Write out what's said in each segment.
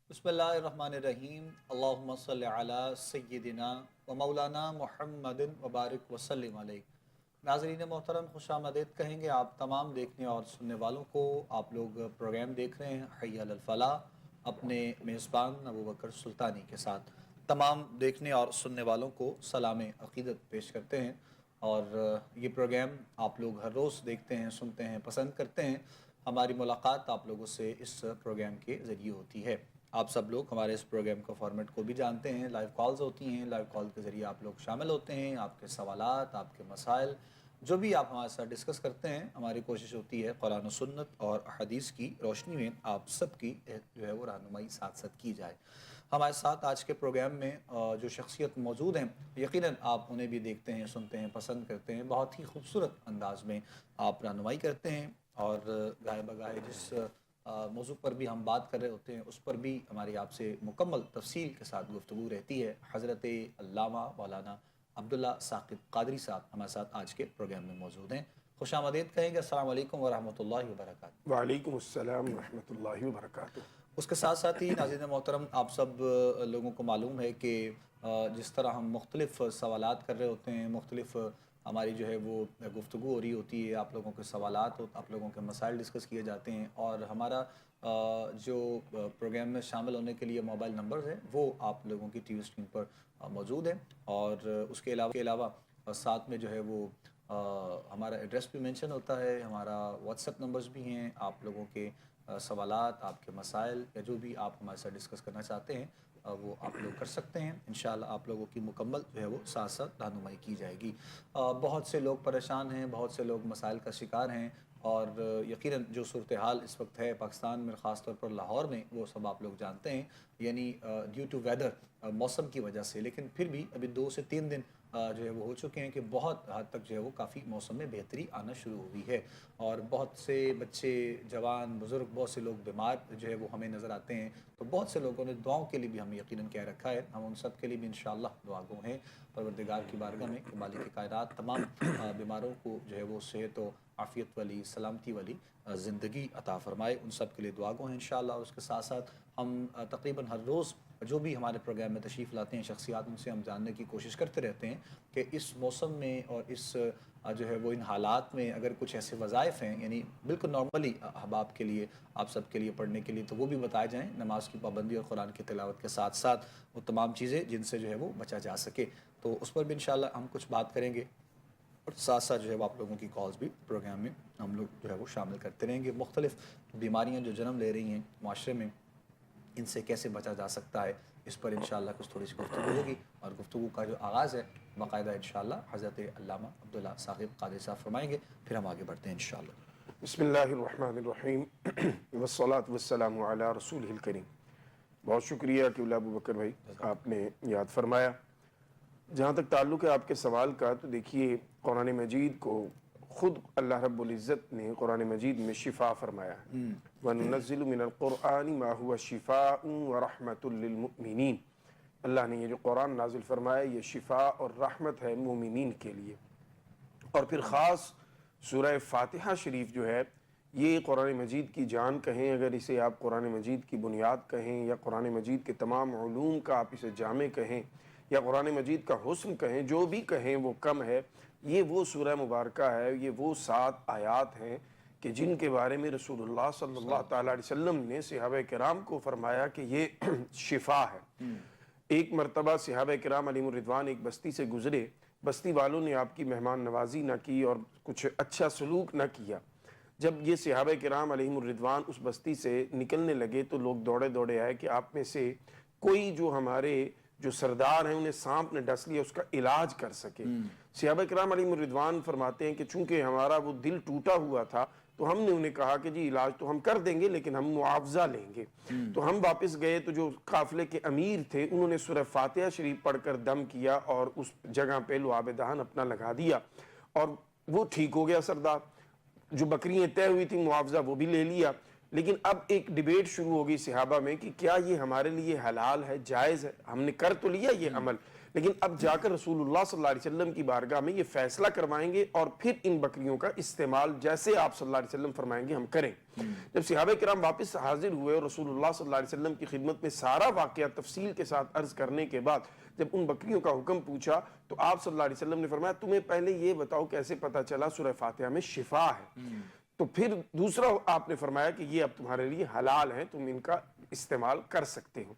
بسم اللہ الرحمن الرحیم اللہم صلی علی سیدنا و مولانا محمد وبارک وسلم علیہ۔ ناظرین محترم، خوش آمدید کہیں گے آپ تمام دیکھنے اور سننے والوں کو۔ آپ لوگ پروگرام دیکھ رہے ہیں حی علی الفلاح اپنے میزبان ابوبکر سلطانی کے ساتھ۔ تمام دیکھنے اور سننے والوں کو سلام عقیدت پیش کرتے ہیں، اور یہ پروگرام آپ لوگ ہر روز دیکھتے ہیں، سنتے ہیں، پسند کرتے ہیں۔ ہماری ملاقات آپ لوگوں سے اس پروگرام کے ذریعے ہوتی ہے۔ آپ سب لوگ ہمارے اس پروگرام کا فارمیٹ کو بھی جانتے ہیں، لائیو کالز ہوتی ہیں، لائیو کال کے ذریعے آپ لوگ شامل ہوتے ہیں، آپ کے سوالات، آپ کے مسائل جو بھی آپ ہمارے ساتھ ڈسکس کرتے ہیں، ہماری کوشش ہوتی ہے قرآن و سنت اور حدیث کی روشنی میں آپ سب کی جو ہے وہ رہنمائی ساتھ ساتھ کی جائے۔ ہمارے ساتھ آج کے پروگرام میں جو شخصیت موجود ہیں، یقیناً آپ انہیں بھی دیکھتے ہیں، سنتے ہیں، پسند کرتے ہیں، بہت ہی خوبصورت انداز میں آپ رہنمائی کرتے ہیں، اور گاہے بگاہے جس موضوع پر بھی ہم بات کر رہے ہوتے ہیں اس پر بھی ہماری آپ سے مکمل تفصیل کے ساتھ گفتگو رہتی ہے۔ حضرت علامہ مولانا عبداللہ ثاقب قادری صاحب ہمارے ساتھ آج کے پروگرام میں موجود ہیں۔ خوش آمدید کہیں گے۔ السلام علیکم ورحمۃ اللہ وبرکاتہ۔ وعلیکم السلام ورحمۃ اللہ وبرکاتہ۔ اس کے ساتھ ساتھ ہی ناظرین محترم، آپ سب لوگوں کو معلوم ہے کہ جس طرح ہم مختلف سوالات کر رہے ہوتے ہیں، مختلف ہماری جو ہے وہ گفتگو ہو رہی ہوتی ہے، آپ لوگوں کے سوالات، آپ لوگوں کے مسائل ڈسکس کیے جاتے ہیں، اور ہمارا جو پروگرام میں شامل ہونے کے لیے موبائل نمبرز ہیں وہ آپ لوگوں کی ٹی وی اسکرین پر موجود ہیں، اور اس کے علاوہ ساتھ میں جو ہے وہ ہمارا ایڈریس بھی مینشن ہوتا ہے، ہمارا واٹس ایپ نمبرز بھی ہیں۔ آپ لوگوں کے سوالات، آپ کے مسائل یا جو بھی آپ ہمارے ساتھ ڈسکس کرنا چاہتے ہیں وہ آپ لوگ کر سکتے ہیں۔ انشاءاللہ آپ لوگوں کی مکمل جو ہے وہ ساتھ ساتھ رہنمائی کی جائے گی۔ بہت سے لوگ پریشان ہیں، بہت سے لوگ مسائل کا شکار ہیں، اور یقیناً جو صورتحال اس وقت ہے پاکستان میں، خاص طور پر لاہور میں، وہ سب آپ لوگ جانتے ہیں، یعنی ڈیو ٹو ویدر، موسم کی وجہ سے، لیکن پھر بھی ابھی 2 سے 3 دن جو ہے وہ ہو چکے ہیں کہ بہت حد تک جو ہے وہ کافی موسم میں بہتری آنا شروع ہوئی ہے، اور بہت سے بچے، جوان، بزرگ، بہت سے لوگ بیمار جو ہے وہ ہمیں نظر آتے ہیں، تو بہت سے لوگوں نے دعاؤں کے لیے بھی ہمیں یقیناً کہہ رکھا ہے۔ ہم ان سب کے لیے بھی انشاءاللہ دعا گو ہیں پروردگار کی بارگاہ میں کہ مالک کائنات تمام بیماروں کو جو ہے وہ صحت و عافیت والی، سلامتی والی زندگی عطا فرمائے، ان سب کے لیے دعا گو ہیں انشاءاللہ۔ اور اس کے ساتھ ساتھ ہم تقریباً ہر روز جو بھی ہمارے پروگرام میں تشریف لاتے ہیں شخصیات، ان سے ہم جاننے کی کوشش کرتے رہتے ہیں کہ اس موسم میں اور اس جو ہے وہ ان حالات میں اگر کچھ ایسے وظائف ہیں، یعنی بالکل نارملی احباب کے لیے، آپ سب کے لیے پڑھنے کے لیے، تو وہ بھی بتائے جائیں، نماز کی پابندی اور قرآن کی تلاوت کے ساتھ ساتھ وہ تمام چیزیں جن سے جو ہے وہ بچا جا سکے، تو اس پر بھی انشاءاللہ ہم کچھ بات کریں گے، اور ساتھ ساتھ جو ہے وہ آپ لوگوں کی کالز بھی پروگرام میں ہم لوگ جو ہے وہ شامل کرتے رہیں گے۔ مختلف بیماریاں جو جنم لے رہی ہیں معاشرے میں، ان سے کیسے بچا جا سکتا ہے، اس پر انشاءاللہ کچھ تھوڑی سی گفتگو ہوگی، اور گفتگو کا جو آغاز ہے باقاعدہ انشاءاللہ حضرت علامہ عبداللہ ثاقب قادری صاحب فرمائیں گے، پھر ہم آگے بڑھتے ہیں انشاءاللہ۔ بسم اللہ الرحمن الرحیم والصلاة والسلام علی رسولہ الکریم۔ بہت شکریہ کہ ابو بکر بھائی آپ نے یاد فرمایا۔ جہاں تک تعلق ہے آپ کے سوال کا، تو دیکھیے قرآن مجید کو خود اللہ رب العزت نے قرآن مجید میں شفا فرمایا ہے۔ وَنُنَزِّلُ مِنَ الْقُرْآنِ مَا هُوَ شِفَاءٌ وَرَحْمَةٌ لِّلْمُؤْمِنِينَ۔ اللہ نے یہ جو قرآن نازل فرمایا یہ شفا اور رحمت ہے مومنین کے لیے۔ اور پھر خاص سورہ فاتحہ شریف جو ہے یہ قرآن مجید کی جان کہیں، اگر اسے آپ قرآن مجید کی بنیاد کہیں، یا قرآن مجید کے تمام علوم کا آپ اسے جامع کہیں، یا قرآن مجید کا حسن کہیں، جو بھی کہیں وہ کم ہے۔ یہ وہ سورہ مبارکہ ہے، یہ وہ 7 آیات ہیں کہ جن کے بارے میں رسول اللہ صلی اللہ تعالیٰ علیہ وسلم نے صحابہ کرام کو فرمایا کہ یہ شفا ہے۔ ایک مرتبہ صحابہ کرام علیہم الرضوان ایک بستی سے گزرے، بستی والوں نے آپ کی مہمان نوازی نہ کی اور کچھ اچھا سلوک نہ کیا۔ جب یہ صحابہ کرام علیہم الرضوان اس بستی سے نکلنے لگے تو لوگ دوڑے دوڑے آئے کہ آپ میں سے کوئی جو ہمارے جو سردار ہیں انہیں سانپ نے ڈس لیا، اس کا علاج کر سکے۔ صحابہ کرام علیہم الرضوان فرماتے ہیں کہ چونکہ ہمارا وہ دل ٹوٹا ہوا تھا تو ہم نے انہیں کہا کہ جی علاج تو ہم کر دیں گے لیکن ہم معاوضہ لیں گے۔ تو ہم واپس گئے تو جو قافلے کے امیر تھے انہوں نے سورہ فاتحہ شریف پڑھ کر دم کیا اور اس جگہ پہ لعاب دہن اپنا لگا دیا، اور وہ ٹھیک ہو گیا سردار۔ جو بکریاں طے ہوئی تھی معاوضہ وہ بھی لے لیا۔ لیکن اب ایک ڈیبیٹ شروع ہوگی صحابہ میں کہ کیا یہ ہمارے لیے حلال ہے، جائز ہے؟ ہم نے کر تو لیا یہ عمل، لیکن اب جا کر رسول اللہ صلی اللہ علیہ وسلم کی بارگاہ میں یہ فیصلہ کروائیں گے اور پھر ان بکریوں کا استعمال جیسے آپ صلی اللہ علیہ وسلم فرمائیں گے ہم کریں۔ جب صحابہ کرام واپس حاضر ہوئے اور رسول اللہ صلی اللہ علیہ وسلم کی خدمت میں سارا واقعہ تفصیل کے ساتھ عرض کرنے کے بعد جب ان بکریوں کا حکم پوچھا تو آپ صلی اللہ علیہ وسلم نے فرمایا تمہیں پہلے یہ بتاؤ کیسے پتا چلا سورہ فاتحہ میں شفا ہے؟ تو پھر دوسرا آپ نے فرمایا کہ یہ اب تمہارے لیے حلال ہے، تم ان کا استعمال کر سکتے ہو۔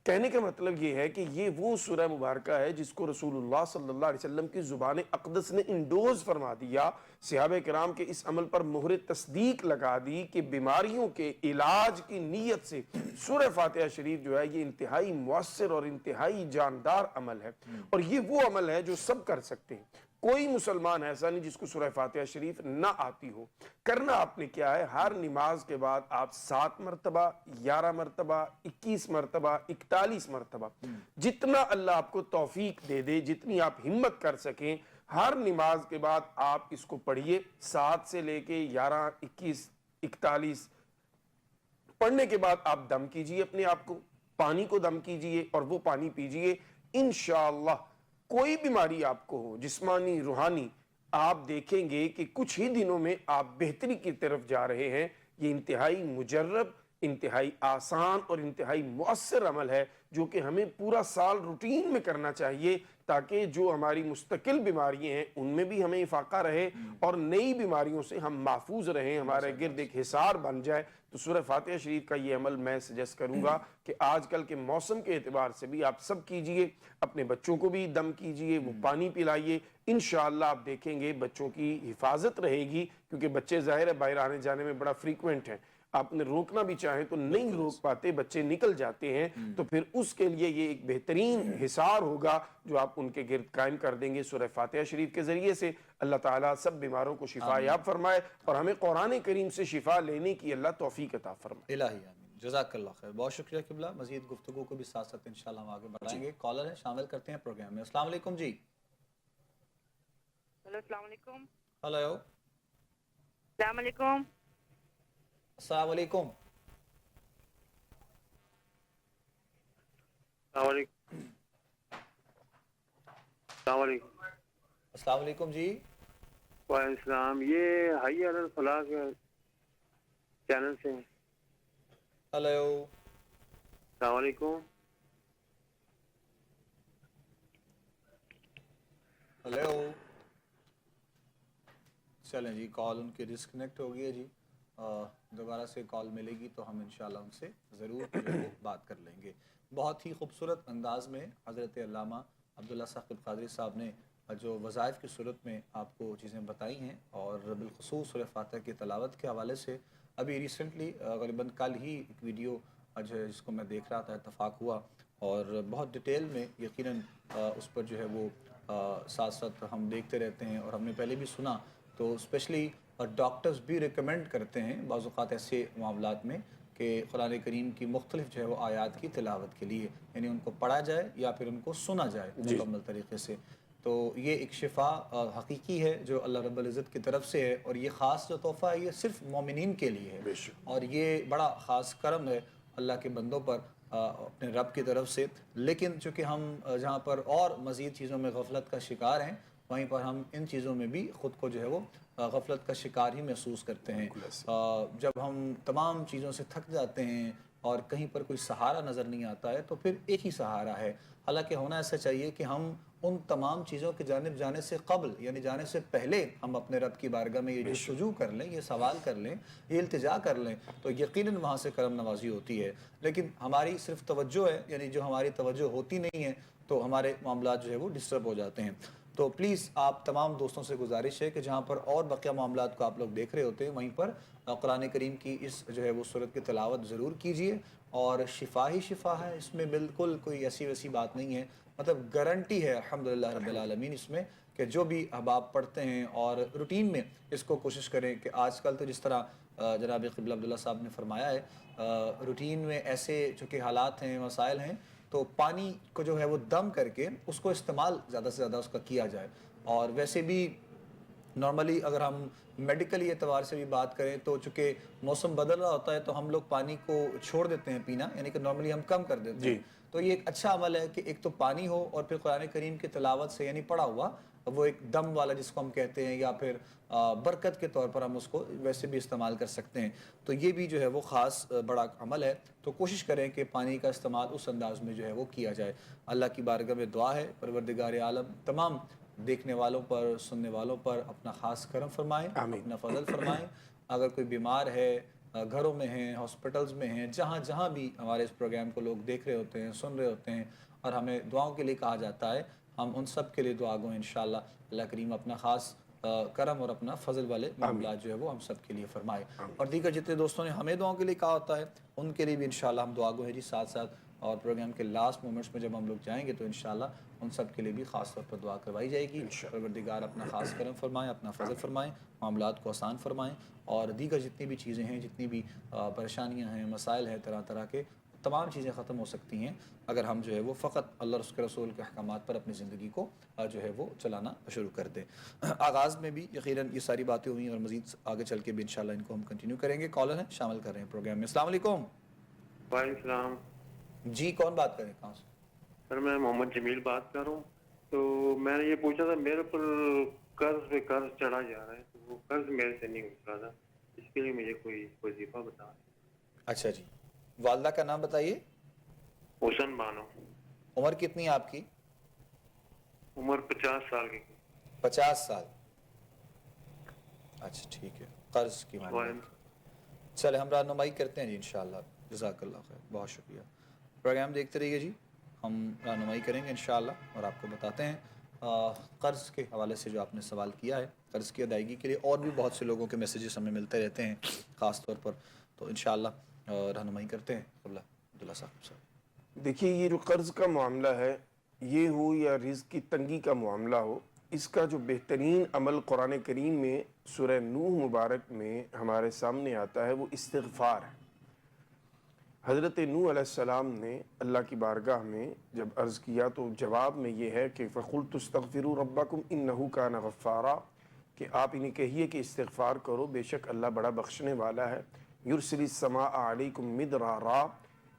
کہنے کا مطلب یہ ہے کہ یہ وہ سورہ مبارکہ ہے جس کو رسول اللہ صلی اللہ علیہ وسلم کی زبان اقدس نے انڈوز فرما دیا، صحابہ کرام کے اس عمل پر مہر تصدیق لگا دی کہ بیماریوں کے علاج کی نیت سے سورہ فاتحہ شریف جو ہے یہ انتہائی مؤثر اور انتہائی جاندار عمل ہے، اور یہ وہ عمل ہے جو سب کر سکتے ہیں۔ کوئی مسلمان ایسا نہیں جس کو سورہ فاتحہ شریف نہ آتی ہو۔ کرنا آپ نے کیا ہے، ہر نماز کے بعد آپ 7 مرتبہ، 11 مرتبہ، 21 مرتبہ، 41 مرتبہ، جتنا اللہ آپ کو توفیق دے دے، جتنی آپ ہمت کر سکیں، ہر نماز کے بعد آپ اس کو پڑھیے۔ 7 سے لے کے 11، 21، 41 پڑھنے کے بعد آپ دم کیجئے، اپنے آپ کو پانی کو دم کیجئے اور وہ پانی پیجئے۔ انشاءاللہ کوئی بیماری آپ کو ہو، جسمانی روحانی، آپ دیکھیں گے کہ کچھ ہی دنوں میں آپ بہتری کی طرف جا رہے ہیں۔ یہ انتہائی مجرب، انتہائی آسان اور انتہائی مؤثر عمل ہے جو کہ ہمیں پورا سال روٹین میں کرنا چاہیے تاکہ جو ہماری مستقل بیماریاں ہیں ان میں بھی ہمیں افاقہ رہے اور نئی بیماریوں سے ہم محفوظ رہیں، ہمارے گرد ایک حصار بن جائے۔ تو سورہ فاتحہ شریف کا یہ عمل میں سجیسٹ کروں گا کہ آج کل کے موسم کے اعتبار سے بھی آپ سب کیجئے، اپنے بچوں کو بھی دم کیجئے، وہ پانی پلائیے۔ انشاءاللہ آپ دیکھیں گے بچوں کی حفاظت رہے گی، کیونکہ بچے ظاہر ہے باہر آنے جانے میں بڑا فریکوینٹ ہیں، آپ نے روکنا بھی چاہیں تو نہیں روک پاتے، بچے نکل جاتے ہیں، تو پھر اس کے لیے یہ ایک بہترین حصار ہوگا جو آپ ان کے گرد قائم کر دیں گے سورہ فاتحہ شریف کے ذریعے سے۔ اللہ تعالیٰ سب بیماروں کو شفا یاب فرمائے اور ہمیں قرآن کریم سے شفا لینے کی اللہ توفیق عطا فرمائے۔ الہی آمین، جزاک اللہ خیر، بہت شکریہ قبلہ۔ مزید گفتگو کو بھی ساتھ ساتھ انشاءاللہ ہم آگے بڑھائیں گے۔ کالر ہے، شامل کرتے ہیں پروگرام میں۔ السلام علیکم جی۔ ہلو، السلام علیکم۔ ہلو، السلام علیکم۔ السلام علیکم۔ السلام علیکم۔ السلام علیکم۔ السلام علیکم جی۔ وعلیکم السلام۔ یہ حی علی الفلاح کے چینل سے ہیں۔ ہلو، السلام علیکم۔ ہلو، چلیں جی، کال ان کی ڈسکنیکٹ ہو گئی ہے جی۔ دوبارہ سے کال ملے گی تو ہم انشاءاللہ ان سے ضرور جو ہے وہ بات کر لیں گے۔ بہت ہی خوبصورت انداز میں حضرت علامہ عبداللہ ثاقب قادری صاحب نے جو وظائف کی صورت میں آپ کو چیزیں بتائی ہیں، اور بالخصوص سورہ فاتحہ کی تلاوت کے حوالے سے ابھی ریسنٹلی غالباً کل ہی ایک ویڈیو جو ہے جس کو میں دیکھ رہا تھا، اتفاق ہوا، اور بہت ڈیٹیل میں یقیناً اس پر جو ہے وہ ساتھ ساتھ ہم دیکھتے رہتے ہیں، اور ہم نے پہلے بھی سنا تو اسپیشلی ڈاکٹرز بھی ریکمینڈ کرتے ہیں بعض اوقات ایسے معاملات میں کہ قرآن کریم کی مختلف جو ہے وہ آیات کی تلاوت کے لیے، یعنی ان کو پڑھا جائے یا پھر ان کو سنا جائے مکمل طریقے سے۔ تو یہ ایک شفا حقیقی ہے جو اللہ رب العزت کی طرف سے ہے، اور یہ خاص جو تحفہ ہے یہ صرف مومنین کے لیے ہے، اور یہ بڑا خاص کرم ہے اللہ کے بندوں پر اپنے رب کی طرف سے۔ لیکن چونکہ ہم جہاں پر اور مزید چیزوں میں غفلت کا شکار ہیں، وہیں پر ہم ان چیزوں میں بھی خود کو جو ہے وہ غفلت کا شکار ہی محسوس کرتے ہیں۔ جب ہم تمام چیزوں سے تھک جاتے ہیں اور کہیں پر کوئی سہارا نظر نہیں آتا ہے تو پھر ایک ہی سہارا ہے، حالانکہ ہونا ایسا چاہیے کہ ہم ان تمام چیزوں کی جانب جانے سے قبل، یعنی جانے سے پہلے، ہم اپنے رب کی بارگاہ میں یہ جستجو کر لیں، یہ سوال کر لیں، یہ التجا کر لیں، تو یقیناً وہاں سے کرم نوازی ہوتی ہے۔ لیکن ہماری صرف توجہ ہے، یعنی جو ہماری توجہ ہوتی نہیں ہے تو ہمارے معاملات جو ہے وہ ڈسٹرب ہو جاتے ہیں۔ تو پلیز آپ تمام دوستوں سے گزارش ہے کہ جہاں پر اور بقیہ معاملات کو آپ لوگ دیکھ رہے ہوتے ہیں وہیں پر قرآن کریم کی اس جو ہے وہ سورت کی تلاوت ضرور کیجئے، اور شفا ہی شفا ہے، اس میں بالکل کوئی ایسی ویسی بات نہیں ہے، مطلب گارنٹی ہے الحمدللہ رب العالمین اس میں، کہ جو بھی احباب پڑھتے ہیں اور روٹین میں اس کو کوشش کریں کہ آج کل تو جس طرح جناب قبلہ عبداللہ صاحب نے فرمایا ہے، روٹین میں ایسے چونکہ حالات ہیں، مسائل ہیں، تو پانی کو جو ہے وہ دم کر کے اس کو استعمال زیادہ سے زیادہ اس کا کیا جائے۔ اور ویسے بھی نارملی اگر ہم میڈیکلی اعتبار سے بھی بات کریں تو چونکہ موسم بدل رہا ہوتا ہے تو ہم لوگ پانی کو چھوڑ دیتے ہیں پینا، یعنی کہ نارملی ہم کم کر دیتے ہیں. جی تو یہ ایک اچھا عمل ہے کہ ایک تو پانی ہو اور پھر قرآن کریم کی تلاوت سے، یعنی پڑھا ہوا وہ ایک دم والا جس کو ہم کہتے ہیں، یا پھر برکت کے طور پر ہم اس کو ویسے بھی استعمال کر سکتے ہیں. تو یہ بھی جو ہے وہ خاص بڑا عمل ہے. تو کوشش کریں کہ پانی کا استعمال اس انداز میں جو ہے وہ کیا جائے. اللہ کی بارگاہ میں دعا ہے پروردگار عالم تمام دیکھنے والوں پر، سننے والوں پر اپنا خاص کرم فرمائیں، آمین. اپنا فضل فرمائیں. اگر کوئی بیمار ہے، گھروں میں ہیں، ہاسپٹلز میں ہیں، جہاں جہاں بھی ہمارے اس پروگرام کو لوگ دیکھ رہے ہوتے ہیں، سن رہے ہوتے ہیں اور ہمیں دعاؤں کے لیے کہا جاتا ہے، ہم ان سب کے لیے دعا گو انشاءاللہ. اللہ کریم اپنا خاص کرم اور اپنا فضل والے معاملات جو ہے وہ ہم سب کے لیے فرمائے. اور دیگر جتنے دوستوں نے ہمیں دعاؤں کے لیے کہا ہوتا ہے ان کے لیے بھی انشاءاللہ ہم دعا گو ہیں جی. ساتھ ساتھ اور پروگرام کے لاسٹ مومنٹس میں جب ہم لوگ جائیں گے تو انشاءاللہ ان سب کے لیے بھی خاص طور پر دعا کروائی جائے گی. پروردگار اپنا خاص کرم فرمائیں، اپنا فضل فرمائیں، معاملات کو آسان فرمائیں. اور دیگر جتنی بھی چیزیں ہیں، جتنی بھی پریشانیاں ہیں، مسائل ہیں طرح طرح کے، تمام چیزیں ختم ہو سکتی ہیں اگر ہم جو ہے وہ فقط اللہ اور اس کے رسول کے احکامات پر اپنی زندگی کو جو ہے وہ چلانا شروع کر دیں. آغاز میں بھی یقیناً یہ ساری باتیں ہوئی اور مزید آگے چل کے بھی انشاءاللہ ان کو ہم کنٹینیو کریں گے. کالر ہیں، شامل کر رہے ہیں پروگرام میں. السلام علیکم. وعلیکم السلام. جی کون بات کریں، کہاں سے؟ سر میں محمد جمیل بات کر رہا ہوں. تو میں نے یہ پوچھا تھا، میرے پر قرض پہ قرض چڑھا جا رہا ہے، تو وہ قرض میرے سے نہیں اتر رہا تھا. اس کے لیے مجھے کوئی وظیفہ بتا. اچھا جی. والدہ کا نام بتائیے. حسن بانو. عمر کتنی ہے آپ کی؟ عمر 50 سال کی. 50 سال. اچھا ٹھیک ہے. قرض کی معاملات کی. چلے ہم رہنمائی کرتے ہیں جی انشاءاللہ. جزاک اللہ خیر، بہت شکریہ. پروگرام دیکھتے رہیے جی، ہم رہنمائی کریں گے انشاءاللہ اور آپ کو بتاتے ہیں. قرض کے حوالے سے جو آپ نے سوال کیا ہے، قرض کی ادائیگی کے لیے اور بھی بہت سے لوگوں کے میسیجز ہمیں ملتے رہتے ہیں خاص طور پر، تو انشاءاللہ رہنمائی کرتے ہیں. عبداللہ صاحب. دیکھیے، یہ جو قرض کا معاملہ ہے، یہ ہو یا رزق کی تنگی کا معاملہ ہو، اس کا جو بہترین عمل قرآن کریم میں سورہ نوح مبارک میں ہمارے سامنے آتا ہے وہ استغفار ہے. حضرت نوح علیہ السلام نے اللہ کی بارگاہ میں جب عرض کیا تو جواب میں یہ ہے کہ فَقُلْتُ اسْتَغْفِرُوا رَبَّكُمْ إِنَّهُ كَانَ غَفَّارًا، کہ آپ انہیں کہیے کہ استغفار کرو، بے شک اللہ بڑا بخشنے والا ہے. يُرْسِلِ السَّمَاءَ عَلَيْكُمْ مِدْرَارًا،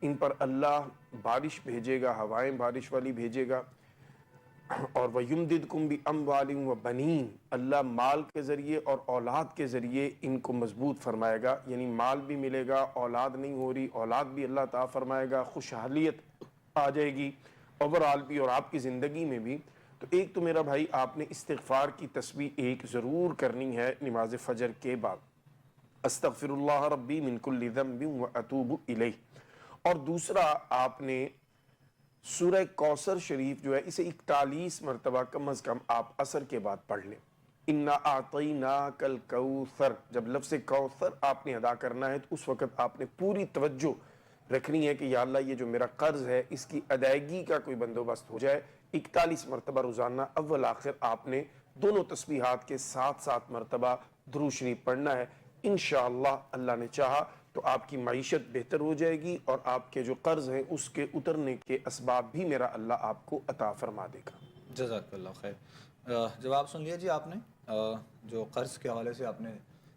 ان پر اللہ بارش بھیجے گا، ہوائیں بارش والی بھیجے گا. اور وَيُمْدِدْكُمْ بِأَمْوَالٍ وَبَنِينَ، اللہ مال کے ذریعے اور اولاد کے ذریعے ان کو مضبوط فرمائے گا. یعنی مال بھی ملے گا، اولاد نہیں ہو رہی، اولاد بھی اللہ تعالیٰ فرمائے گا، خوشحالیت آ جائے گی اوورآل بھی اور آپ کی زندگی میں بھی. تو ایک تو میرا بھائی آپ نے استغفار کی تسبیح ایک ضرور کرنی ہے نماز فجر کے بعد، استغفر اللہ ربی من کل ذنب واتوب الیہ. اور دوسرا آپ نے سورہ کوثر شریف جو ہے اسے 41 مرتبہ کم از کم آپ عصر کے بعد پڑھ لیں. انا اعطیناک الکوثر، جب لفظ کوثر آپ نے ادا کرنا ہے تو اس وقت آپ نے پوری توجہ رکھنی ہے کہ یا اللہ یہ جو میرا قرض ہے اس کی ادائیگی کا کوئی بندوبست ہو جائے. 41 مرتبہ روزانہ اول آخر آپ نے دونوں تسبیحات کے 7 مرتبہ درود شریف پڑھنا ہے. انشاءاللہ اللہ نے چاہا تو آپ کی معیشت بہتر ہو جائے گی اور آپ کے جو قرض ہیں اس کے اترنے کے اسباب بھی میرا اللہ آپ کو عطا فرما دے گا. جزاک اللہ خیر. جواب سن لیا جی آپ نے. جو قرض کے حوالے سے آپ نے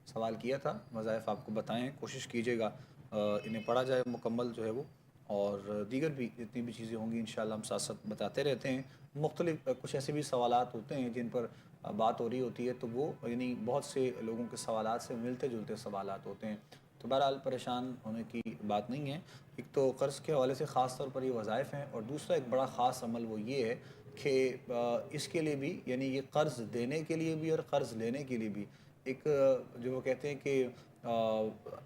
سوال کیا تھا، وظائف آپ کو بتائیں، کوشش کیجیے گا انہیں پڑھا جائے مکمل جو ہے وہ، اور دیگر بھی جتنی بھی چیزیں ہوں گی انشاءاللہ ہم ساتھ ساتھ بتاتے رہتے ہیں. مختلف کچھ ایسے بھی سوالات ہوتے ہیں جن پر بات ہو رہی ہوتی ہے، تو وہ یعنی بہت سے لوگوں کے سوالات سے ملتے جلتے سوالات ہوتے ہیں. تو بہرحال پریشان ہونے کی بات نہیں ہے. ایک تو قرض کے حوالے سے خاص طور پر یہ وظائف ہیں، اور دوسرا ایک بڑا خاص عمل وہ یہ ہے کہ اس کے لیے بھی، یعنی یہ قرض دینے کے لیے بھی اور قرض لینے کے لیے بھی ایک جو وہ کہتے ہیں کہ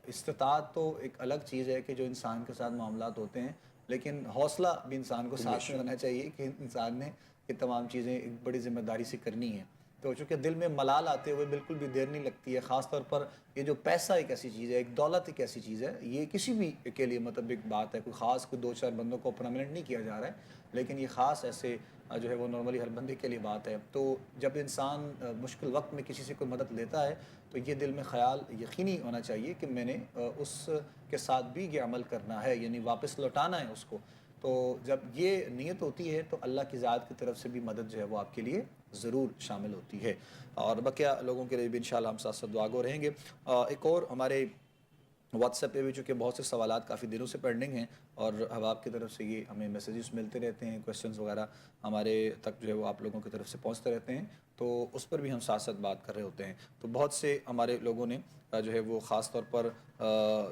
استطاعت تو ایک الگ چیز ہے کہ جو انسان کے ساتھ معاملات ہوتے ہیں، لیکن حوصلہ بھی انسان کو ساتھ میں ہونا چاہیے کہ انسان نے یہ تمام چیزیں ایک بڑی ذمہ داری سے کرنی ہیں. تو چونکہ دل میں ملال آتے ہوئے بالکل بھی دیر نہیں لگتی ہے. خاص طور پر یہ جو پیسہ ایک ایسی چیز ہے، ایک دولت ایک ایسی چیز ہے، یہ کسی بھی کے لیے مطلب ایک بات ہے، کوئی خاص کوئی 2-4 بندوں کو پرماننٹ نہیں کیا جا رہا ہے، لیکن یہ خاص ایسے جو ہے وہ نارملی ہر بندے کے لیے بات ہے. تو جب انسان مشکل وقت میں کسی سے کوئی مدد لیتا ہے تو یہ دل میں خیال یقینی ہونا چاہیے کہ میں نے اس کے ساتھ بھی یہ عمل کرنا ہے، یعنی واپس لوٹانا ہے اس کو. تو جب یہ نیت ہوتی ہے تو اللہ کی ذات کی طرف سے بھی مدد جو ہے وہ آپ کے لیے ضرور شامل ہوتی ہے. اور بقیہ لوگوں کے لیے بھی انشاءاللہ ہم ساتھ ساتھ دعا گو رہیں گے. ایک اور ہمارے واٹس ایپ پہ بھی چونکہ بہت سے سوالات کافی دنوں سے پینڈنگ ہیں اور اب آپ کی طرف سے یہ ہمیں میسیجز ملتے رہتے ہیں، کویسچنز وغیرہ ہمارے تک جو ہے وہ آپ لوگوں کی طرف سے پہنچتے رہتے ہیں، تو اس پر بھی ہم ساتھ ساتھ بات کر رہے ہوتے ہیں. تو بہت سے ہمارے لوگوں نے جو ہے وہ خاص طور پر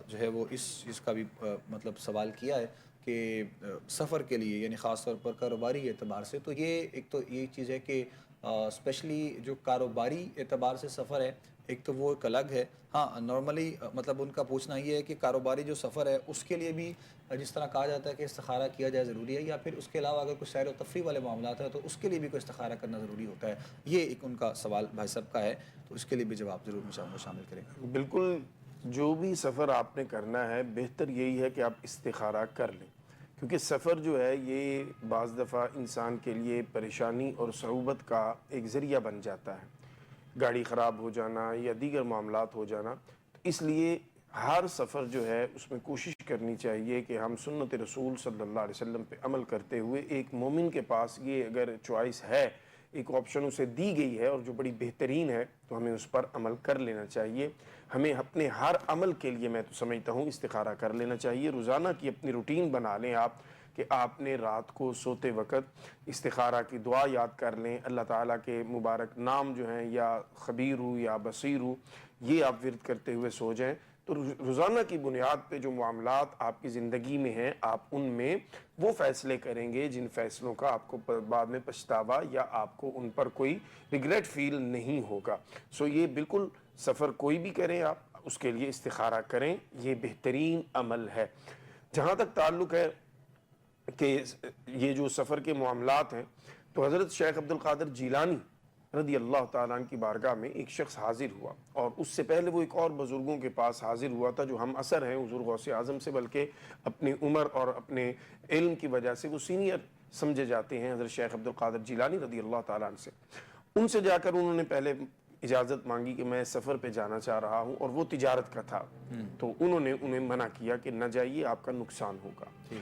جو ہے وہ اس چیز کا بھی مطلب سوال کیا ہے کہ سفر کے لیے، یعنی خاص طور پر کاروباری اعتبار سے، تو یہ ایک تو یہ چیز ہے کہ اسپیشلی جو کاروباری اعتبار سے سفر ہے ایک تو وہ ایک الگ ہے. ہاں نارملی مطلب ان کا پوچھنا یہ ہے کہ کاروباری جو سفر ہے اس کے لیے بھی جس طرح کہا جاتا ہے کہ استخارہ کیا جائے ضروری ہے، یا پھر اس کے علاوہ اگر کوئی سیر و تفریح والے معاملات ہیں تو اس کے لیے بھی کوئی استخارہ کرنا ضروری ہوتا ہے. یہ ایک ان کا سوال بھائی صاحب کا ہے، تو اس کے لیے بھی جواب ضرور شامل کریں. بالکل، جو بھی سفر آپ نے کرنا ہے بہتر یہی ہے کہ آپ استخارہ کر لیں، کیونکہ سفر جو ہے یہ بعض دفعہ انسان کے لیے پریشانی اور صعوبت کا ایک ذریعہ بن جاتا ہے، گاڑی خراب ہو جانا یا دیگر معاملات ہو جانا. اس لیے ہر سفر جو ہے اس میں کوشش کرنی چاہیے کہ ہم سنت رسول صلی اللہ علیہ وسلم پہ عمل کرتے ہوئے، ایک مومن کے پاس یہ اگر چوائس ہے، ایک آپشن اسے دی گئی ہے اور جو بڑی بہترین ہے، تو ہمیں اس پر عمل کر لینا چاہیے. ہمیں اپنے ہر عمل کے لیے میں تو سمجھتا ہوں استخارہ کر لینا چاہیے. روزانہ کی اپنی روٹین بنا لیں آپ کہ آپ نے رات کو سوتے وقت استخارہ کی دعا یاد کر لیں، اللہ تعالیٰ کے مبارک نام جو ہیں یا خبیر ہو یا بصیر ہو، یہ آپ ورد کرتے ہوئے سو جائیں. تو روزانہ کی بنیاد پہ جو معاملات آپ کی زندگی میں ہیں، آپ ان میں وہ فیصلے کریں گے جن فیصلوں کا آپ کو بعد میں پچھتاوا یا آپ کو ان پر کوئی ریگریٹ فیل نہیں ہوگا. سو یہ بالکل سفر کوئی بھی کریں آپ اس کے لیے استخارہ کریں، یہ بہترین عمل ہے. جہاں تک تعلق ہے کہ یہ جو سفر کے معاملات ہیں، تو حضرت شیخ عبد القادر جیلانی رضی اللہ تعالیٰ عنہ کی بارگاہ میں ایک شخص حاضر ہوا، اور اس سے پہلے وہ ایک اور بزرگوں کے پاس حاضر ہوا تھا جو ہم اثر ہیں حضور غوث اعظم سے، بلکہ اپنی عمر اور اپنے علم کی وجہ سے وہ سینئر سمجھے جاتے ہیں حضرت شیخ عبد القادر جیلانی رضی اللہ تعالیٰ عنہ سے. ان سے جا کر انہوں نے پہلے اجازت مانگی کہ میں سفر پہ جانا چاہ رہا ہوں، اور وہ تجارت کا تھا، تو انہوں نے انہیں منع کیا کہ نہ جائیے، آپ کا نقصان ہوگا.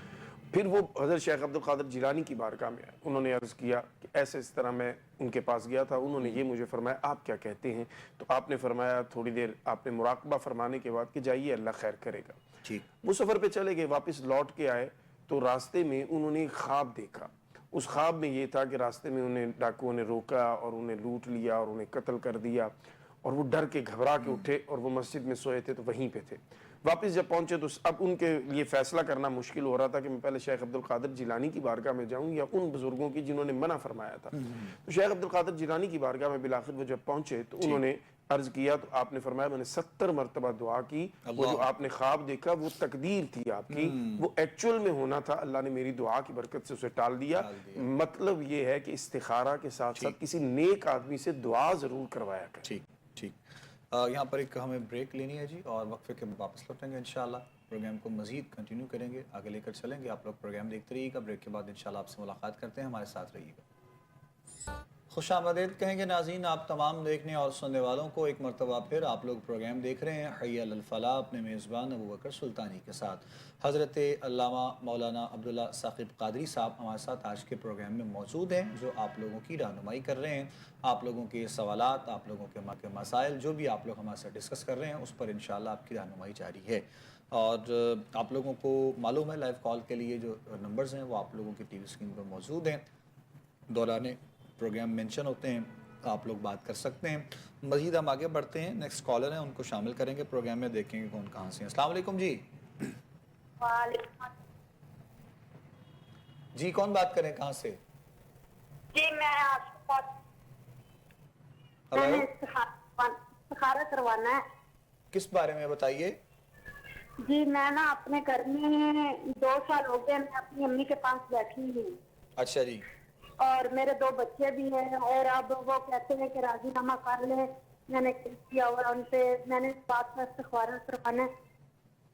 پھر وہ حضرت شیخ عبد القادر جیلانی کی بارگاہ میں آئے، انہوں نے عرض کیا کہ ایسے اس طرح میں ان کے پاس گیا تھا، انہوں نے یہ مجھے فرمایا آپ کیا کہتے ہیں؟ تو آپ نے فرمایا تھوڑی دیر آپ نے مراقبہ فرمانے کے بعد کہ جائیے اللہ خیر کرے گا. وہ سفر پہ چلے گئے، واپس لوٹ کے آئے تو راستے میں انہوں نے ایک خواب دیکھا. اس خواب میں یہ تھا کہ راستے میں انہیں ڈاکوؤں نے روکا اور انہیں لوٹ لیا اور انہیں قتل کر دیا، اور وہ ڈر کے گھبرا کے اٹھے اور وہ مسجد میں سوئے تھے تو وہیں پہ تھے. واپس جب پہنچے تو اب ان کے لیے فیصلہ کرنا مشکل ہو رہا تھا کہ میں پہلے شیخ عبد القادر جیلانی کی بارگاہ میں جاؤں یا ان بزرگوں کی جنہوں نے منع فرمایا تھا. تو شیخ عبد القادر جیلانی کی بارگاہ میں بالآخر وہ جب پہنچے تو انہوں نے عرض کیا، تو آپ نے فرمایا میں نے 70 مرتبہ دعا کی، وہ جو آپ نے خواب دیکھا وہ تقدیر تھی آپ کی، وہ ایکچول میں ہونا تھا، اللہ نے میری دعا کی برکت سے اسے ٹال دیا. مطلب یہ ہے کہ استخارہ کے ساتھ ساتھ کسی نیک آدمی سے دعا ضرور کروایا کریں. ٹھیک. یہاں پر ایک ہمیں بریک لینی ہے جی، اور وقفے کے واپس لوٹیں گے انشاءاللہ. پروگرام کو مزید کنٹینیو کریں گے، آگے لے کر چلیں گے. آپ لوگ پروگرام دیکھتے رہیے گا. بریک کے بعد انشاءاللہ آپ سے ملاقات کرتے ہیں، ہمارے ساتھ رہیے گا. خوش آمدید کہیں گے ناظرین آپ تمام دیکھنے اور سننے والوں کو. ایک مرتبہ پھر آپ لوگ پروگرام دیکھ رہے ہیں حی علی الفلاح اپنے میزبان ابوبکر سلطانی کے ساتھ. حضرت علامہ مولانا عبداللہ ثاقب قادری صاحب ہمارے ساتھ آج کے پروگرام میں موجود ہیں، جو آپ لوگوں کی رہنمائی کر رہے ہیں. آپ لوگوں کے سوالات، آپ لوگوں کے مسائل جو بھی آپ لوگ ہمارے ساتھ ڈسکس کر رہے ہیں، اس پر انشاءاللہ آپ کی رہنمائی جاری ہے. اور آپ لوگوں کو معلوم ہے لائیو کال کے لیے جو نمبرز ہیں وہ آپ لوگوں کی ٹی وی اسکرین پر موجود ہیں، دوران پروگرام مینشن ہوتے ہیں، آپ لوگ بات کر سکتے ہیں. مزید ہم آگے بڑھتے ہیں، نیکسٹ کالر ہیں ان کو شامل کریں گے پروگرام میں، دیکھیں گے کون کہاں سے ہیں. السلام علیکم جی. جی کون بات کریں، کہاں سے؟ جی میں آپ کے پاس استخارہ کروانا ہے. کس بارے میں بتائیے؟ جی میں نا اپنے گھر میں 2 سال ہو گئے میں اپنی امی کے پاس بیٹھی ہوں. اچھا جی. اور میرے 2 بچے بھی ہیں، اور اب وہ کہتے ہیں کہ راضی نامہ کر لیں. میں نے کیا اور ان سے میں نے اس بات کا استخارہ کروانا ہے.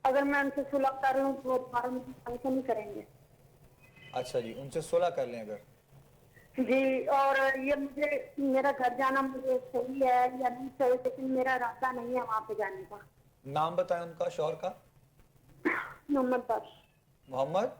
اگر میں ان سے صلح کر لوں تو وہ دوبارہ مجھے پیسے نہیں کریں گے. اچھا جی، ان سے صلح کر لیں اگر. جی، اور یہ مجھے میرا گھر جانا مجھے صحیح ہے یا نہیں صحیح، لیکن میرا ارادہ نہیں ہے وہاں پہ جانے کا. نام بتائیں ان کا، شوہر کا. محمد بخش. محمد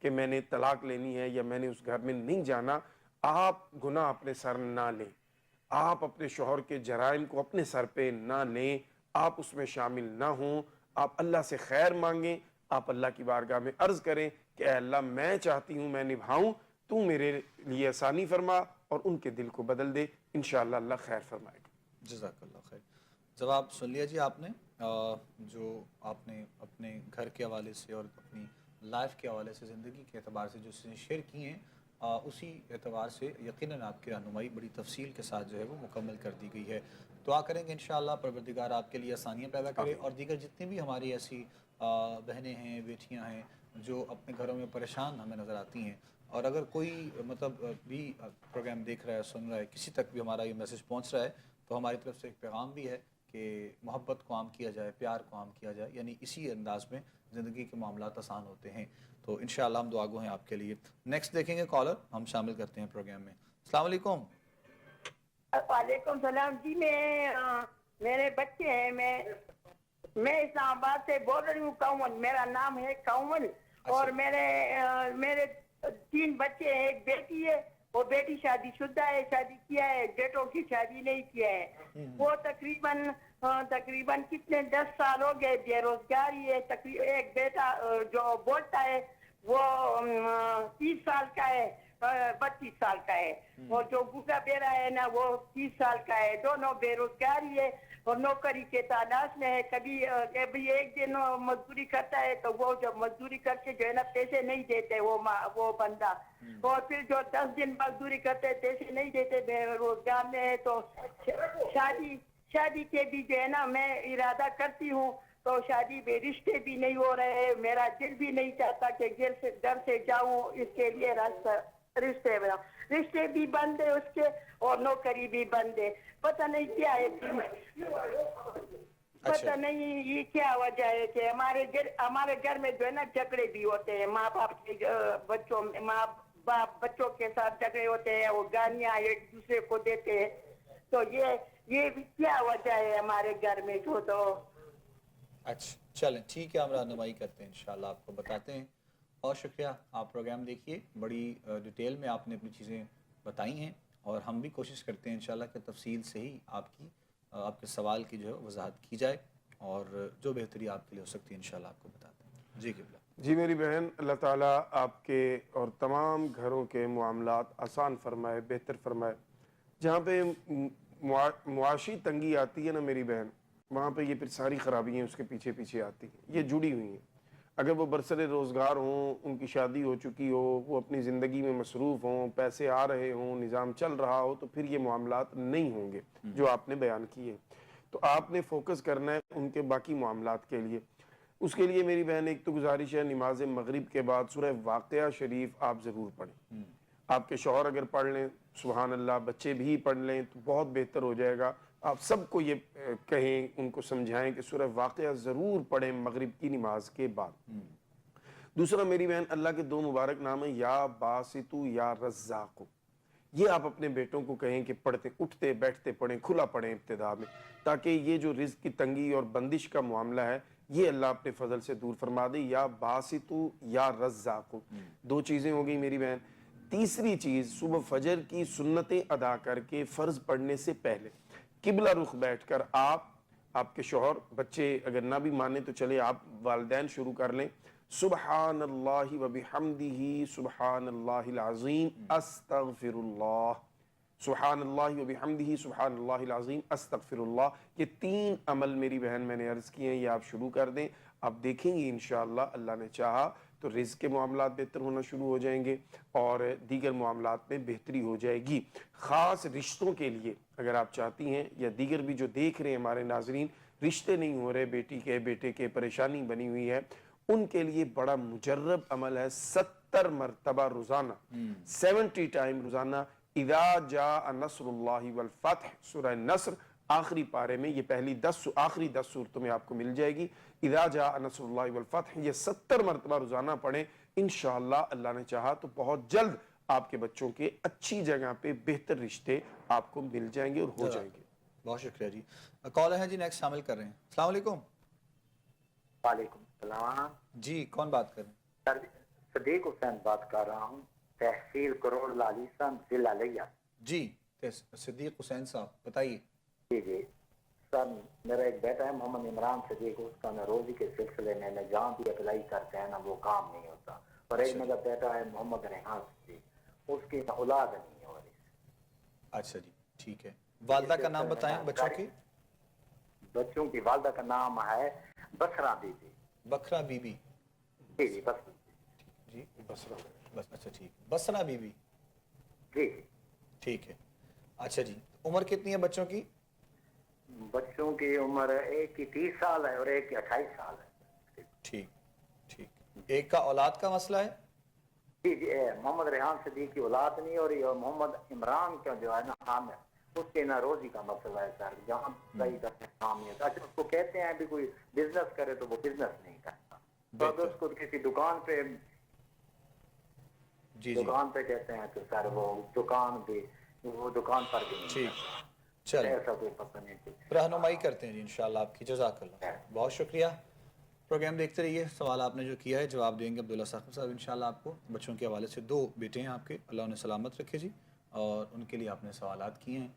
کہ میں نے طلاق لینی ہے یا میں نے اس گھر میں نہیں جانا، آپ گناہ اپنے سر نہ لیں، آپ اپنے شوہر کے جرائم کو اپنے سر پہ نہ لیں، آپ اس میں شامل نہ ہوں، آپ اللہ سے خیر مانگیں، آپ اللہ کی بارگاہ میں عرض کریں کہ اے اللہ میں چاہتی ہوں میں نبھاؤں، تو میرے لیے آسانی فرما اور ان کے دل کو بدل دے، انشاءاللہ اللہ خیر فرمائے گا۔ جزاک اللہ خیر۔ جواب سن لیا جی آپ نے، جو آپ نے اپنے گھر کے حوالے سے اور اپنی لائف کے حوالے سے، زندگی کے اعتبار سے جو چیزیں شیئر کی ہیں، اسی اعتبار سے یقیناً آپ کی رہنمائی بڑی تفصیل کے ساتھ جو ہے وہ مکمل کر دی گئی ہے۔ دعا کریں گے انشاءاللہ پروردگار آپ کے لیے آسانیاں پیدا کرے، اور دیگر جتنی بھی ہماری ایسی بہنیں ہیں، بیٹیاں ہیں جو اپنے گھروں میں پریشان ہمیں نظر آتی ہیں، اور اگر کوئی مطلب بھی پروگرام دیکھ رہا ہے، سن رہا ہے، کسی تک بھی ہمارا یہ میسج پہنچ رہا ہے، تو ہماری طرف سے ایک پیغام بھی ہے کہ محبت کو عام کیا جائے، پیار کو عام کیا جائے، یعنی اسی انداز میں زندگی کے معاملات آسان ہوتے ہیں۔ تو انشاءاللہ ہم دعا گو ہیں آپ کے لیے۔ نیکسٹ دیکھیں گے کالر ہم شامل کرتے ہیں پروگرام میں۔ السلام علیکم۔ وعلیکم السلام جی، میرے بچے ہیں، میں اسلام آباد سے بول رہی ہوں، کون، میرا نام ہے کون، اور میرے 3 بچے ہیں، ایک بیٹی ہے، وہ بیٹی شادی شدہ ہے، شادی کیا ہے، بیٹوں کی شادی نہیں کیا ہے، وہ تقریباً کتنے 10 سال ہو گئے بے روزگاری ہے، ایک بیٹا جو بولتا ہے وہ 30 سال کا ہے، 32 سال کا ہے، اور جو گوگا بیرا ہے نا وہ 30 سال کا ہے، دونوں بے روزگاری ہے اور نوکری کے تلاش میں ہے۔ کبھی ایک دن مزدوری کرتا ہے تو وہ جب مزدوری کر کے جو ہے نا پیسے نہیں دیتے وہ بندہ، اور پھر جو 10 دن مزدوری کرتے پیسے نہیں دیتے، بے روزگار میں ہے۔ تو شادی کے بھی جو ہے نا میں ارادہ کرتی ہوں تو شادی میں رشتے بھی نہیں ہو رہے، میرا دل بھی نہیں چاہتا کہ گھر سے جاؤں، اس کے لیے رشتے بھی بند ہے اس کے، اور نوکری بھی بند ہے، پتہ نہیں کیا ہے، پتہ نہیں یہ کیا وجہ ہے کہ ہمارے گھر میں جو ہے نا جھگڑے بھی ہوتے ہیں، ماں باپ کے بچوں کے ساتھ جھگڑے ہوتے ہیں، وہ گالیاں ایک دوسرے کو دیتے ہیں، تو یہ بھی کیا وجہ ہے ہمارے گھر میں جو تو۔ اچھا چلیں ٹھیک ہے، ہم رہنمائی کرتے ہیں، انشاءاللہ آپ کو بتاتے ہیں۔ بہت شکریہ، آپ پروگرام دیکھیے، بڑی ڈیٹیل میں آپ نے اپنی چیزیں بتائی ہیں، اور ہم بھی کوشش کرتے ہیں انشاءاللہ کہ تفصیل سے ہی آپ کے سوال کی جو ہے وضاحت کی جائے، اور جو بہتری آپ کے لیے ہو سکتی ہے انشاءاللہ آپ کو بتاتے ہیں۔ جی قبلہ۔ جی میری بہن، اللہ تعالیٰ آپ کے اور تمام گھروں کے معاملات آسان فرمائے، بہتر فرمائے۔ جہاں پہ معاشی تنگی آتی ہے نا میری بہن، وہاں پہ یہ پھر ساری خرابیاں اس کے پیچھے پیچھے آتی ہیں، یہ جڑی ہوئی ہیں۔ اگر وہ برسر روزگار ہوں، ان کی شادی ہو چکی ہو، وہ اپنی زندگی میں مصروف ہوں، پیسے آ رہے ہوں، نظام چل رہا ہو، تو پھر یہ معاملات نہیں ہوں گے جو آپ نے بیان کیے۔ تو آپ نے فوکس کرنا ہے ان کے باقی معاملات کے لیے۔ اس کے لیے میری بہن ایک تو گزارش ہے، نماز مغرب کے بعد سورہ واقعہ شریف آپ ضرور پڑھیں۔ آپ کے شوہر اگر پڑھ لیں سبحان اللہ، بچے بھی پڑھ لیں تو بہت بہتر ہو جائے گا۔ آپ سب کو یہ کہیں، ان کو سمجھائیں کہ سورہ واقعہ ضرور پڑھیں مغرب کی نماز کے بعد۔ دوسرا میری بہن، اللہ کے 2 مبارک نام ہیں، یا باسطو یا رزاقو، یہ آپ اپنے بیٹوں کو کہیں کہ پڑھتے، اٹھتے بیٹھتے پڑھیں، کھلا پڑھیں ابتدا میں، تاکہ یہ جو رزق کی تنگی اور بندش کا معاملہ ہے یہ اللہ اپنے فضل سے دور فرما دے۔ یا باسطو یا رزاقو، 2 چیزیں ہو گئی میری بہن۔ تیسری چیز، صبح فجر کی سنتیں ادا کر کے فرض پڑھنے سے پہلے قبلہ رخ بیٹھ کر آپ کے شوہر، بچے اگر نہ بھی مانے تو چلے، آپ والدین شروع کر لیں، سبحان اللہ وبحمدہ سبحان اللہ العظیم استغفر اللہ، سبحان اللہ وبحمدہ سبحان اللہ العظیم استغفر اللہ۔ یہ 3 عمل میری بہن میں نے عرض کیے ہیں، یہ آپ شروع کر دیں۔ آپ دیکھیں گے انشاءاللہ اللہ نے چاہا تو رزق کے معاملات بہتر ہونا شروع ہو جائیں گے، اور دیگر معاملات میں بہتری ہو جائے گی۔ خاص رشتوں کے لیے اگر آپ چاہتی ہیں، یا دیگر بھی جو دیکھ رہے ہیں ہمارے ناظرین، رشتے نہیں ہو رہے، بیٹی کے بیٹے کے، پریشانی بنی ہوئی ہے، ان کے لیے بڑا مجرب عمل ہے، 70 مرتبہ روزانہ، 70 ٹائم روزانہ، اذا جاء نصر اللہ والفتح، سورہ نصر آخری پارے میں، یہ آخری 10 صورتوں میں آپ کو مل جائے گی، اذا جاء نصر اللہ والفتح، یہ 70 مرتبہ روزانہ پڑھیں، انشاءاللہ اللہ نے چاہا تو بہت جلد آپ کے بچوں کے اچھی جگہ پہ بہتر رشتے آپ کو مل جائیں گے اور ہو جائیں گے۔ بہت شکریہ جی۔ کال ہے جی، نیکسٹ شامل کر رہے ہیں۔ السلام علیکم۔ وعلیکم السلام۔ جی کون بات کر رہے ہیں؟ صدیق حسین بات کر رہا ہوں، تحصیل کروڑ لالیسان ضلع لیا۔ جی صدیق حسین صاحب بتائیے۔ جی جی سر، میرا ایک بیٹا ہے محمد عمران صدیق، اس کا میں روزی کے سلسلے میں جہاں بھی اپلائی کرتے ہیں نا وہ کام نہیں ہوتا، اور ایک میرا بیٹا ہے محمد ریحان صدیق، اس کی اولاد نہیں ہو رہی۔ اچھا جی ٹھیک ہے، والدہ کا نام بتائیں بچوں کی؟ بچوں کی والدہ کا نام ہے بسرا بی بی۔ بکرا بی بی؟ جی جی بس جی بسرا بس، اچھا ٹھیک، بسرا بی بی، جی جی۔ ٹھیک ہے۔ اچھا جی، عمر کتنی ہے بچوں کی؟ بچوں کی عمر ایک کی 30 سال ہے اور ایک کی 28 سال ہے۔ ٹھیک ٹھیک، ایک کا اولاد کا مسئلہ ہے؟ جی جی محمد ریحان صدیق کی اولاد نہیں ہو رہی، اور محمد عمران کا جو ہے نا حامد، اس کے نا روزی کا مسئلہ ہے سر، جہاں صحیح کرنے کام نہیں ہوتا۔ اچھا اس کو کہتے ہیں بھی کوئی بزنس کرے تو وہ بزنس نہیں کرتا، تو اگر اس کو کسی دکان پہ جی دکان پہ کہتے ہیں تو سر وہ دکان بھی وہ دکان پر بھی نہیں ٹھیک، کرتا۔ چلیں ایسا کوئی پسند نہیں کچھ رہنمائی کرتے ہیں جی انشاءاللہ آپ کی، جزاک اللہ، بہت شکریہ۔ پروگرام دیکھتے رہیے، سوال آپ نے جو کیا ہے جواب دیں گے عبداللہ ثاقب صاحب انشاءاللہ آپ کو۔ بچوں کے حوالے سے 2 بیٹے ہیں آپ کے، اللہ انہیں سلامت رکھے جی، اور ان کے لیے آپ نے سوالات کیے ہیں،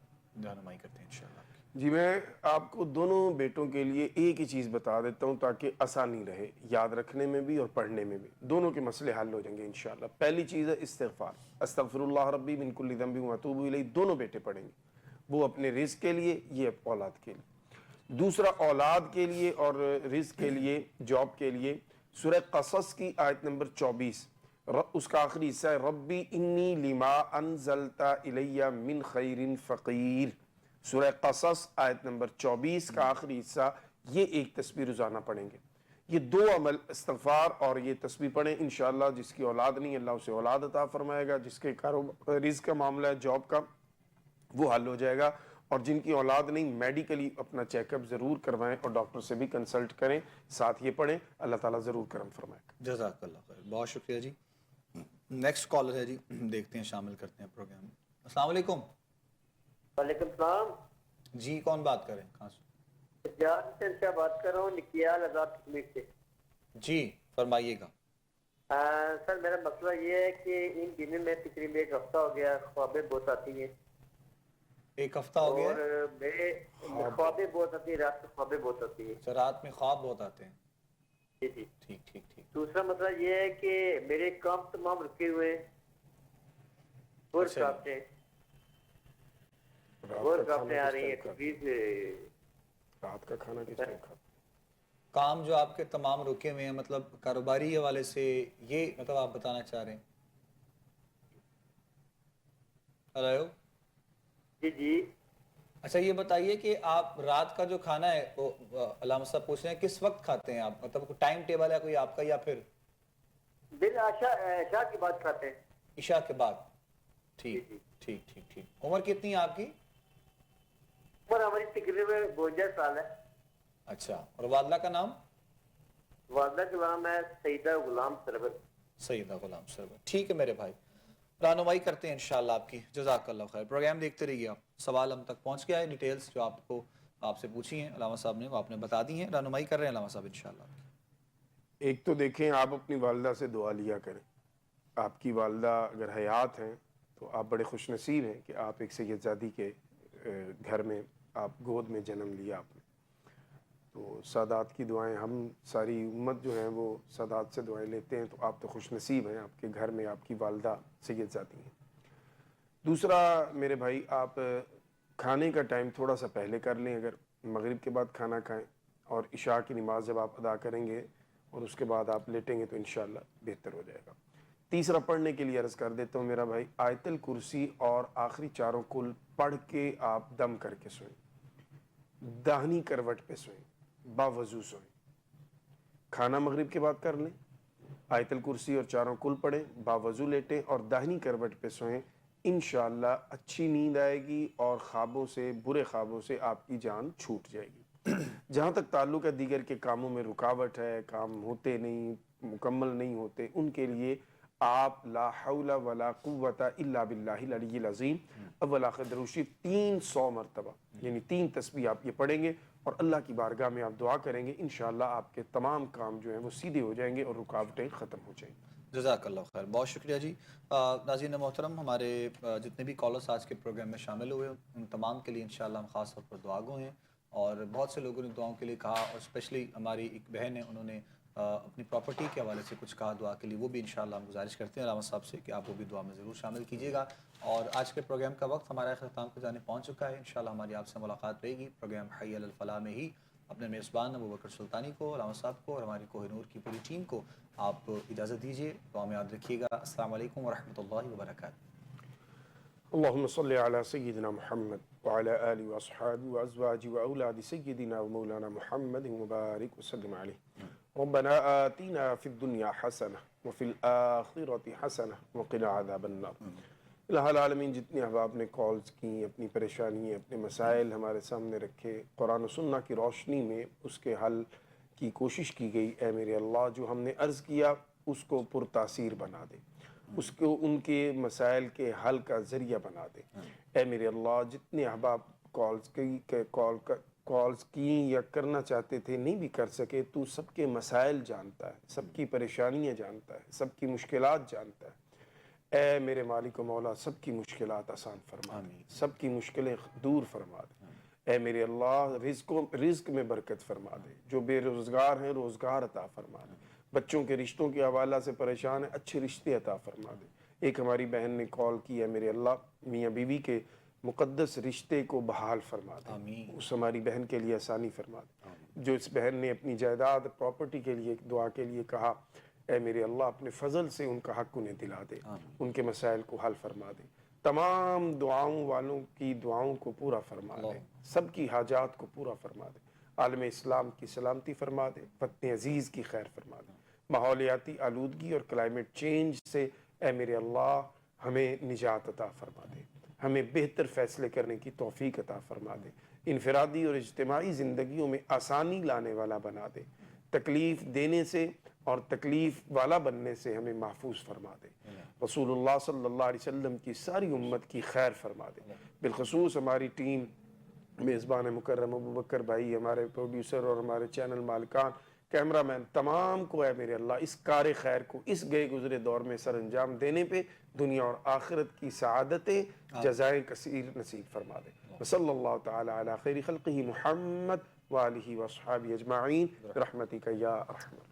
رہنمائی کرتے ہیں انشاءاللہ آپ کی۔ جی میں آپ کو دونوں بیٹوں کے لیے ایک ہی چیز بتا دیتا ہوں تاکہ آسانی رہے یاد رکھنے میں بھی اور پڑھنے میں بھی، دونوں کے مسئلے حل ہو جائیں گے انشاءاللہ۔ پہلی چیز ہے استغفار، استغفر اللہ ربی من کل ذنب واتوب الیہ، دونوں بیٹے پڑھیں گے، وہ اپنے رزق کے لیے، یہ اولاد کے لیے۔ دوسرا اولاد کے لیے اور رزق کے لیے، جاب کے لیے، سورہ قصص کی آیت نمبر 24، اس کا آخری حصہ ہے ربی انی لما انزلت الی من خیر فقیر۔ سورہ قصص آیت نمبر 24 کا آخری حصہ، یہ ایک تسبیح روزانہ پڑھیں گے۔ یہ 2 عمل استغفار اور یہ تسبیح پڑھیں انشاءاللہ، جس کی اولاد نہیں اللہ اسے اولاد عطا فرمائے گا، جس کے رزق کا معاملہ ہے جاب کا وہ حل ہو جائے گا، اور جن کی اولاد نہیں میڈیکلی اپنا چیک اپ ضرور کروائیں اور ڈاکٹر سے بھی کنسلٹ کریں، ساتھ یہ پڑھیں، اللہ تعالیٰ ضرور کرم فرمائے گا۔ جزاک اللہ خیر، بہت شکریہ جی۔ نیکسٹ کالر ہے جی، دیکھتے ہیں، شامل کرتے ہیں پروگرام میں۔ السلام علیکم۔ وعلیکم السلام جی کون بات کر رہے ہیں، کہاں سے؟ جان حسین سے بات کر رہا ہوں، نکیال آزاد کشمیر سے۔ جی فرمائیے گا۔ سر میرا مسئلہ یہ ہے کہ ان دنوں میں تقریباً 1 ہفتہ ہو گیا خوابیں بہت آتی ہیں، 1 ہفتہ ہو گیا؟ اور میرے خوابیں بہت آتی ہیں، رات میں خوابیں بہت آتی ہیں۔ اچھا، رات میں خواب بہت آتے ہیں؟ جی جی۔ ٹھیک ٹھیک ٹھیک۔ دوسرا مسئلہ یہ ہے کہ میرے کام تمام رکے ہوئے ہیں، اور رکاوٹیں آ رہی ہیں کبھی سے۔ رات کا کھانا کس ٹائم کھاتے؟ کام جو آپ کے تمام رکے ہوئے ہیں، مطلب کاروباری حوالے سے یہ مطلب آپ بتانا چاہ رہے ہیں؟ ہلو جی جی۔ اچھا یہ بتائیے کہ آپ رات کا جو کھانا ہے وہ علامہ صاحب پوچھ رہے ہیں کس وقت کھاتے ہیں آپ، مطلب کوئی ٹائم ٹیبل ہے کوئی آپ کا، یا پھر دن عشاء کی بات کھاتے ہیں؟ عشاء کے بعد؟ ٹھیک ٹھیک ٹھیک ٹھیک۔ عمر کتنی ہے آپ کی؟ عمر ہماری تقریباً 52 سال ہے۔ اچھا، اور والدہ کا نام؟ والدہ کا نام ہے سیدہ غلام سرور۔ سیدہ غلام سرور، ٹھیک ہے میرے بھائی، رہنمائی کرتے ہیں انشاءاللہ آپ کی، جزاک اللہ خیر۔ پروگرام دیکھتے رہیے آپ، سوال ہم تک پہنچ گیا ہے، ڈیٹیلز جو آپ سے پوچھی ہیں علامہ صاحب نے وہ آپ نے بتا دی ہیں، رہنمائی کر رہے ہیں علامہ صاحب انشاءاللہ۔ ایک تو دیکھیں آپ اپنی والدہ سے دعا لیا کریں، آپ کی والدہ اگر حیات ہیں تو آپ بڑے خوش نصیب ہیں کہ آپ ایک سید زادی کے گھر میں آپ گود میں جنم لیا آپ نے، تو سادات کی دعائیں، ہم ساری امت جو ہیں وہ سادات سے دعائیں لیتے ہیں، تو آپ تو خوش نصیب ہیں، آپ کے گھر میں آپ کی والدہ سید زادی ہیں۔ دوسرا میرے بھائی، آپ کھانے کا ٹائم تھوڑا سا پہلے کر لیں، اگر مغرب کے بعد کھانا کھائیں، اور عشاء کی نماز جب آپ ادا کریں گے اور اس کے بعد آپ لیٹیں گے تو انشاءاللہ بہتر ہو جائے گا۔ تیسرا پڑھنے کے لیے عرض کر دیتا ہوں میرا بھائی، آیت الکرسی اور آخری 4 کل پڑھ کے آپ دم کر کے سوئیں، داہنی کروٹ پہ سوئیں، باوضو سوئیں۔ کھانا مغرب کے بعد کر لیں، آیت الکرسی اور 4 کل پڑھیں، باوضو لیٹیں اور داہنی کروٹ پہ سوئیں، انشاءاللہ اچھی نیند آئے گی اور خوابوں سے، برے خوابوں سے آپ کی جان چھوٹ جائے گی۔ جہاں تک تعلق ہے دیگر کے کاموں میں رکاوٹ ہے، کام ہوتے نہیں، مکمل نہیں ہوتے، ان کے لیے آپ لا حول ولا قوت الا باللہ العلی العظیم اول آخر درود شریف 300 مرتبہ، یعنی 3 تسبیح آپ یہ پڑھیں گے اور اللہ کی بارگاہ میں آپ دعا کریں گے انشاءاللہ آپ کے تمام کام جو ہیں وہ سیدھے ہو جائیں گے اور رکاوٹیں ختم ہو جائیں گی۔ جزاک اللہ خیر، بہت شکریہ جی۔ ناظرین محترم، ہمارے جتنے بھی کالرس آج کے پروگرام میں شامل ہوئے ان تمام کے لیے انشاءاللہ ہم خاص طور پر دعا گو ہیں، اور بہت سے لوگوں نے دعاؤں کے لیے کہا، اور اسپیشلی ہماری ایک بہن ہے، انہوں نے اپنی پراپرٹی کے حوالے سے کچھ کہا دعا کے لیے، وہ بھی انشاءاللہ ہم گزارش کرتے ہیں علامہ صاحب سے کہ آپ وہ بھی دعا میں ضرور شامل کیجیے گا۔ اور آج کے پروگرام کا وقت ہمارا اختتام کو جانے پہنچ چکا ہے، انشاءاللہ ہماری آپ سے ملاقات رہے گی پروگرام حی علی الفلاح میں ہی۔ اپنے میزبان ابو بکر سلطانی کو، علامہ صاحب کو اور ہماری کوہ نور کی پوری ٹیم کو آپ اجازت دیجیے، دعا میں یاد رکھیے گا۔ السلام علیکم ورحمۃ اللہ وبرکاتہ۔ اللهم صل على سيدنا محمد وعلى آله وأصحابه وأزواجه وأولاد سيدنا ومولانا محمد وبارك وسلم عليه ربنا آتنا في الدنيا حسنة وفي الآخرة حسنة وقنا عذاب النار۔ الہ العالمین، جتنے احباب نے کالز کی، اپنی پریشانی، اپنے مسائل ہمارے سامنے رکھے، قرآن و سنہ کی روشنی میں اس کے حل کی کوشش کی گئی، اے میرے اللہ جو ہم نے عرض کیا اس کو پرتاثیر بنا دے، اس کو ان کے مسائل کے حل کا ذریعہ بنا دے۔ اے میرے اللہ جتنے احباب کالز کی یا کرنا چاہتے تھے نہیں بھی کر سکے، تو سب کے مسائل جانتا ہے، سب کی پریشانیاں جانتا ہے، سب کی مشکلات جانتا ہے۔ اے میرے مالک و مولا سب کی مشکلات آسان فرما دے، سب کی مشکلیں دور فرما دے۔ اے میرے اللہ رزق میں برکت فرما دے، جو بے روزگار ہیں روزگار عطا فرما دے، بچوں کے رشتوں کے حوالہ سے پریشان ہیں اچھے رشتے عطا فرما دے۔ ایک ہماری بہن نے کال کی ہے، میرے اللہ میاں بیوی کے مقدس رشتے کو بحال فرما دے، اس ہماری بہن کے لیے آسانی فرما دے۔ جو اس بہن نے اپنی جائیداد پراپرٹی کے لیے دعا کے لیے کہا، اے میرے اللہ اپنے فضل سے ان کا حق انہیں دلا دے، ان کے مسائل کو حل فرما دے، تمام دعاؤں والوں کی دعاؤں کو پورا فرما دے، سب کی حاجات کو پورا فرما دے، عالم اسلام کی سلامتی فرما دے، وطن عزیز کی خیر فرما دے، ماحولیاتی آلودگی اور کلائمیٹ چینج سے اے میرے اللہ ہمیں نجات عطا فرما دے، ہمیں بہتر فیصلے کرنے کی توفیق عطا فرما دے، انفرادی اور اجتماعی زندگیوں میں آسانی لانے والا بنا دے، تکلیف دینے سے اور تکلیف والا بننے سے ہمیں محفوظ فرما دے، رسول اللہ صلی اللہ علیہ وسلم کی ساری امت کی خیر فرما دے، بالخصوص ہماری ٹیم، میزبان مکرم ابو بکر بھائی، ہمارے پروڈیوسر اور ہمارے چینل مالکان، کیمرہ مین، تمام کو اے میرے اللہ اس کار خیر کو اس گئے گزرے دور میں سر انجام دینے پہ دنیا اور آخرت کی سعادتیں جزائیں کثیر نصیب فرما دے۔ وصلی اللہ تعالی علی خیر خلقہ محمد وآلہ وصحابہ اجمعین برحمتک یا ارحم الراحمین۔